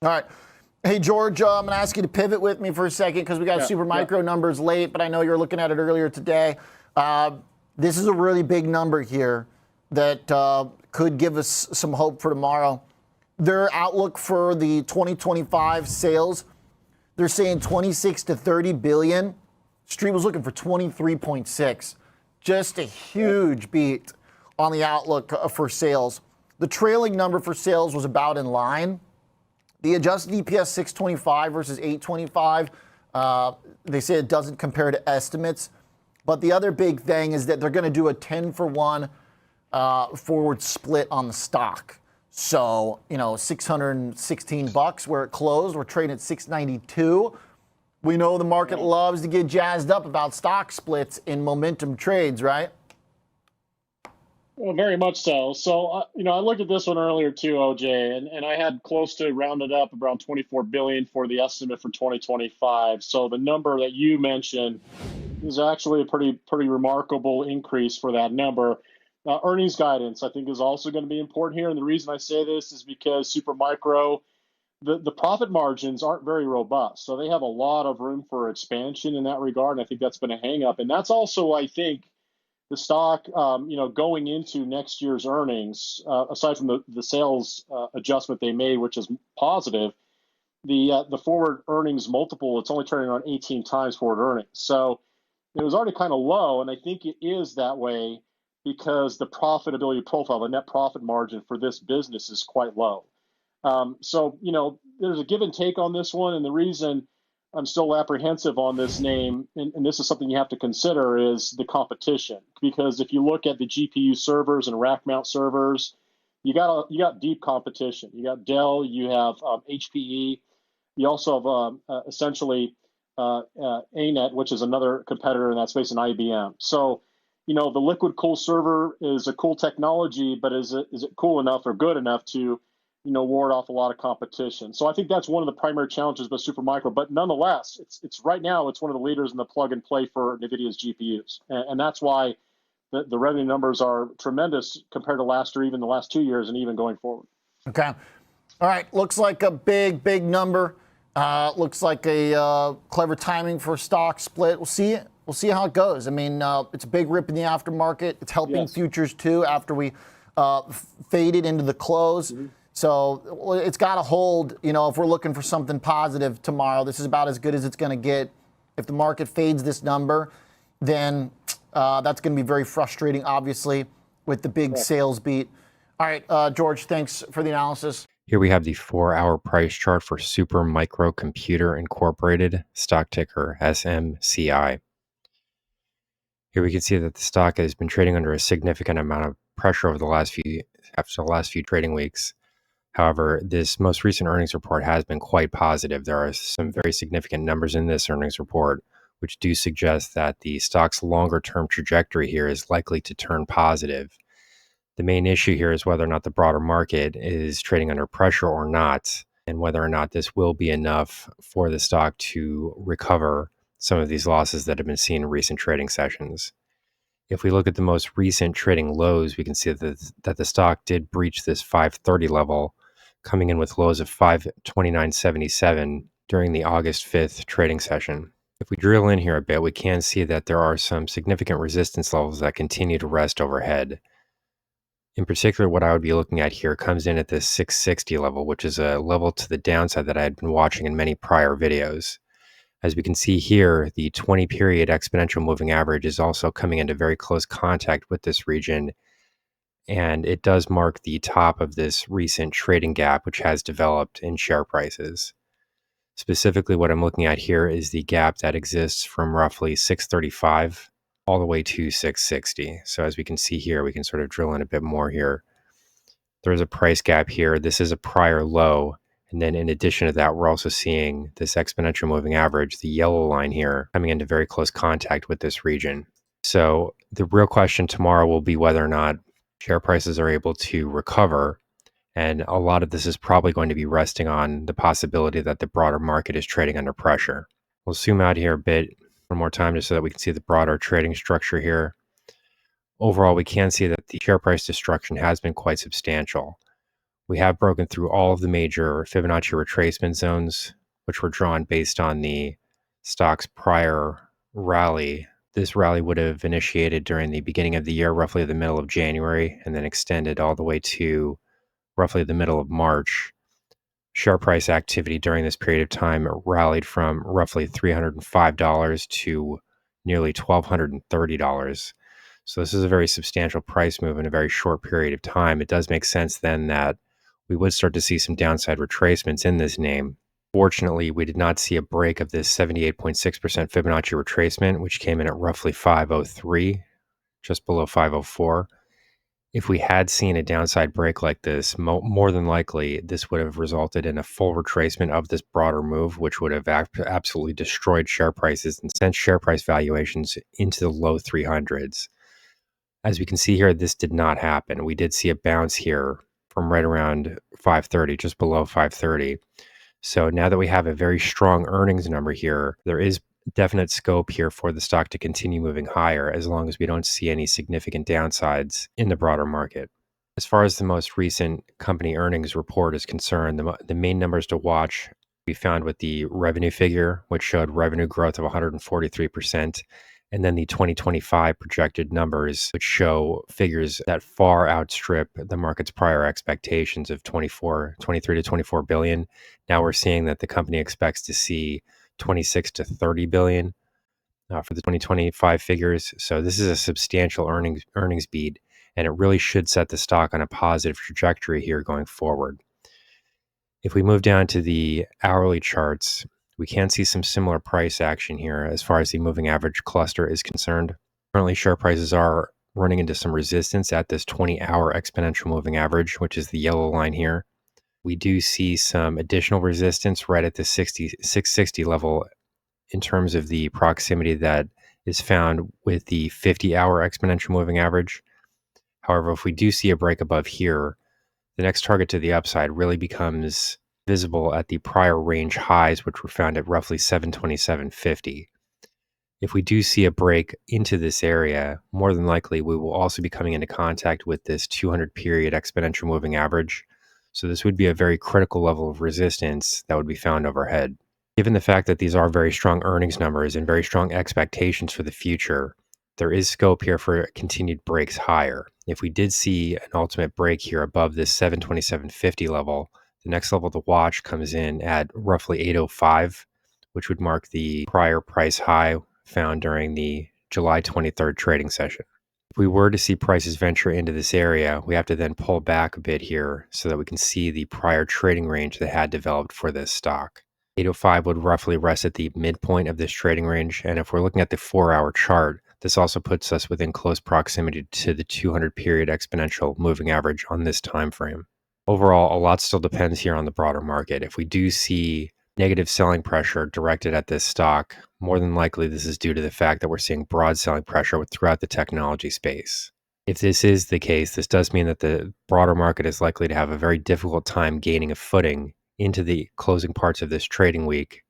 All right. Hey, George, I'm going to ask you to pivot with me for a second because we got super micro numbers late, but I know you're looking at it earlier today. This is a really big number here that could give us some hope for tomorrow. Their outlook for the 2025 sales, they're saying 26 to 30 billion. Street was looking for 23.6. Just a huge beat on the outlook for sales. The trailing number for sales was about in line. The adjusted EPS 625 versus 825, they say it doesn't compare to estimates. But the other big thing is that they're going to do a 10-for-1 forward split on the stock. So, $616 where it closed. We're trading at $692. We know the market loves to get jazzed up about stock splits in momentum trades, right? Well, very much so. So, I looked at this one earlier too, OJ, and I had close to rounded up around 24 billion for the estimate for 2025. So the number that you mentioned is actually a pretty remarkable increase for that number. Earnings guidance, I think, is also going to be important here. And the reason I say this is because Supermicro, the profit margins aren't very robust. So they have a lot of room for expansion in that regard. And I think that's been a hang up. And that's also, I think, the stock, going into next year's earnings, aside from the sales adjustment they made, which is positive, the forward earnings multiple, it's only trading around 18 times forward earnings. So it was already kind of low, and I think it is that way because the profitability profile, the net profit margin for this business is quite low. So there's a give and take on this one, and the reason I'm still apprehensive on this name, and this is something you have to consider, is the competition. Because if you look at the GPU servers and rack mount servers, you got deep competition. You got Dell, you have HPE, you also have essentially ANET, which is another competitor in that space, and IBM. So, the liquid cool server is a cool technology, but is it cool enough or good enough to ward off a lot of competition? So I think that's one of the primary challenges with Supermicro. But nonetheless, it's right now it's one of the leaders in the plug and play for NVIDIA's GPUs, and that's why the revenue numbers are tremendous compared to last year, even the last 2 years, and even going forward. Okay, all right. Looks like a big number. Looks like a clever timing for a stock split. We'll see it. We'll see how it goes. I mean, it's a big rip in the aftermarket. It's helping futures too after we faded into the close. Mm-hmm. So it's got to hold, if we're looking for something positive tomorrow. This is about as good as it's going to get. If the market fades this number, then that's going to be very frustrating, obviously, with the big sales beat. All right, George, thanks for the analysis. Here we have the 4-hour price chart for Supermicro Computer Incorporated, stock ticker SMCI. Here we can see that the stock has been trading under a significant amount of pressure over the last few trading weeks. However, this most recent earnings report has been quite positive. There are some very significant numbers in this earnings report, which do suggest that the stock's longer-term trajectory here is likely to turn positive. The main issue here is whether or not the broader market is trading under pressure or not, and whether or not this will be enough for the stock to recover some of these losses that have been seen in recent trading sessions. If we look at the most recent trading lows, we can see that the stock did breach this 530 level, coming in with lows of 529.77 during the August 5th trading session. If we drill in here a bit, we can see that there are some significant resistance levels that continue to rest overhead. In particular, what I would be looking at here comes in at this 660 level, which is a level to the downside that I had been watching in many prior videos. As we can see here, the 20-period exponential moving average is also coming into very close contact with this region, and it does mark the top of this recent trading gap which has developed in share prices. Specifically, what I'm looking at here is the gap that exists from roughly 635 all the way to 660. So as we can see here, we can sort of drill in a bit more here. There's a price gap here. This is a prior low. And then in addition to that, we're also seeing this exponential moving average, the yellow line here, coming into very close contact with this region. So the real question tomorrow will be whether or not share prices are able to recover. And a lot of this is probably going to be resting on the possibility that the broader market is trading under pressure. We'll zoom out here a bit one more time just so that we can see the broader trading structure here. Overall, we can see that the share price destruction has been quite substantial. We have broken through all of the major Fibonacci retracement zones, which were drawn based on the stock's prior rally. This rally would have initiated during the beginning of the year, roughly the middle of January, and then extended all the way to roughly the middle of March. Share price activity during this period of time rallied from roughly $305 to nearly $1,230. So this is a very substantial price move in a very short period of time. It does make sense then that we would start to see some downside retracements in this name. Fortunately, we did not see a break of this 78.6% Fibonacci retracement, which came in at roughly 503, just below 504. If we had seen a downside break like this, more than likely, this would have resulted in a full retracement of this broader move, which would have absolutely destroyed share prices and sent share price valuations into the low 300s. As we can see here, this did not happen. We did see a bounce here from right around 530, just below 530. So now that we have a very strong earnings number here, there is definite scope here for the stock to continue moving higher as long as we don't see any significant downsides in the broader market. As far as the most recent company earnings report is concerned, the main numbers to watch we found with the revenue figure, which showed revenue growth of 143%, and then the 2025 projected numbers, which show figures that far outstrip the market's prior expectations of 23 to 24 billion. Now we're seeing that the company expects to see 26 to 30 billion for the 2025 figures. So this is a substantial earnings beat, and it really should set the stock on a positive trajectory here going forward. If we move down to the hourly charts, we can see some similar price action here as far as the moving average cluster is concerned. Currently, share prices are running into some resistance at this 20-hour exponential moving average, which is the yellow line here. We do see some additional resistance right at the 660 level in terms of the proximity that is found with the 50-hour exponential moving average. However, if we do see a break above here, the next target to the upside really becomes visible at the prior range highs, which were found at roughly 727.50. If we do see a break into this area, more than likely we will also be coming into contact with this 200 period exponential moving average. So this would be a very critical level of resistance that would be found overhead. Given the fact that these are very strong earnings numbers and very strong expectations for the future, there is scope here for continued breaks higher. If we did see an ultimate break here above this 727.50 level, the next level to watch comes in at roughly 805, which would mark the prior price high found during the July 23rd trading session. If we were to see prices venture into this area, we have to then pull back a bit here so that we can see the prior trading range that had developed for this stock. 805 would roughly rest at the midpoint of this trading range, and if we're looking at the 4-hour chart, this also puts us within close proximity to the 200 period exponential moving average on this time frame. Overall, a lot still depends here on the broader market. If we do see negative selling pressure directed at this stock, more than likely this is due to the fact that we're seeing broad selling pressure throughout the technology space. If this is the case, this does mean that the broader market is likely to have a very difficult time gaining a footing into the closing parts of this trading week,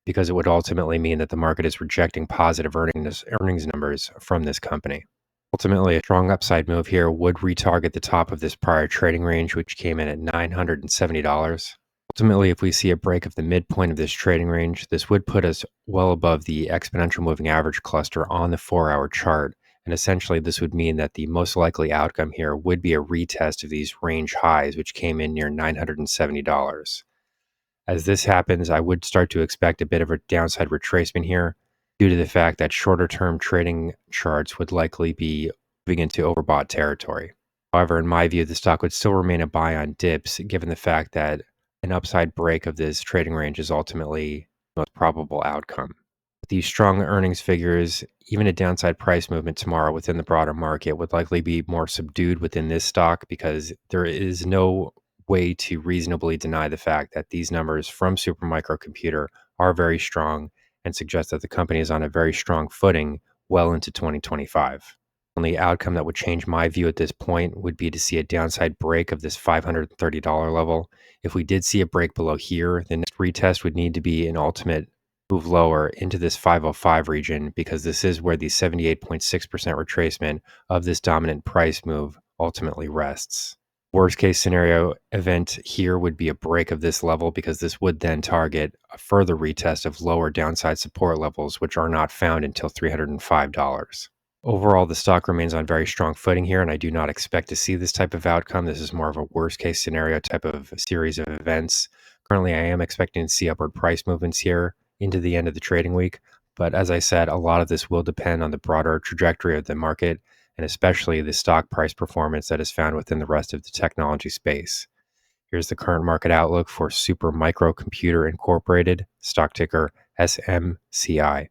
because it would ultimately mean that the market is rejecting positive earnings numbers from this company. Ultimately, a strong upside move here would retarget the top of this prior trading range, which came in at $970. Ultimately, if we see a break of the midpoint of this trading range, this would put us well above the exponential moving average cluster on the 4-hour chart. And essentially, this would mean that the most likely outcome here would be a retest of these range highs, which came in near $970. As this happens, I would start to expect a bit of a downside retracement here due to the fact that shorter term trading charts would likely be moving into overbought territory. However, in my view, the stock would still remain a buy on dips given the fact that an upside break of this trading range is ultimately the most probable outcome. With these strong earnings figures, even a downside price movement tomorrow within the broader market would likely be more subdued within this stock because there is no way to reasonably deny the fact that these numbers from Supermicro Computer are very strong and suggest that the company is on a very strong footing well into 2025. The only outcome that would change my view at this point would be to see a downside break of this $530 level. If we did see a break below here, the next retest would need to be an ultimate move lower into this 505 region, because this is where the 78.6% retracement of this dominant price move ultimately rests. Worst case scenario event here would be a break of this level, because this would then target a further retest of lower downside support levels, which are not found until $305. Overall, the stock remains on very strong footing here, and I do not expect to see this type of outcome. This is more of a worst case scenario type of series of events. Currently, I am expecting to see upward price movements here into the end of the trading week. But as I said, a lot of this will depend on the broader trajectory of the market, and especially the stock price performance that is found within the rest of the technology space. Here's the current market outlook for Super Micro Computer Incorporated, stock ticker SMCI.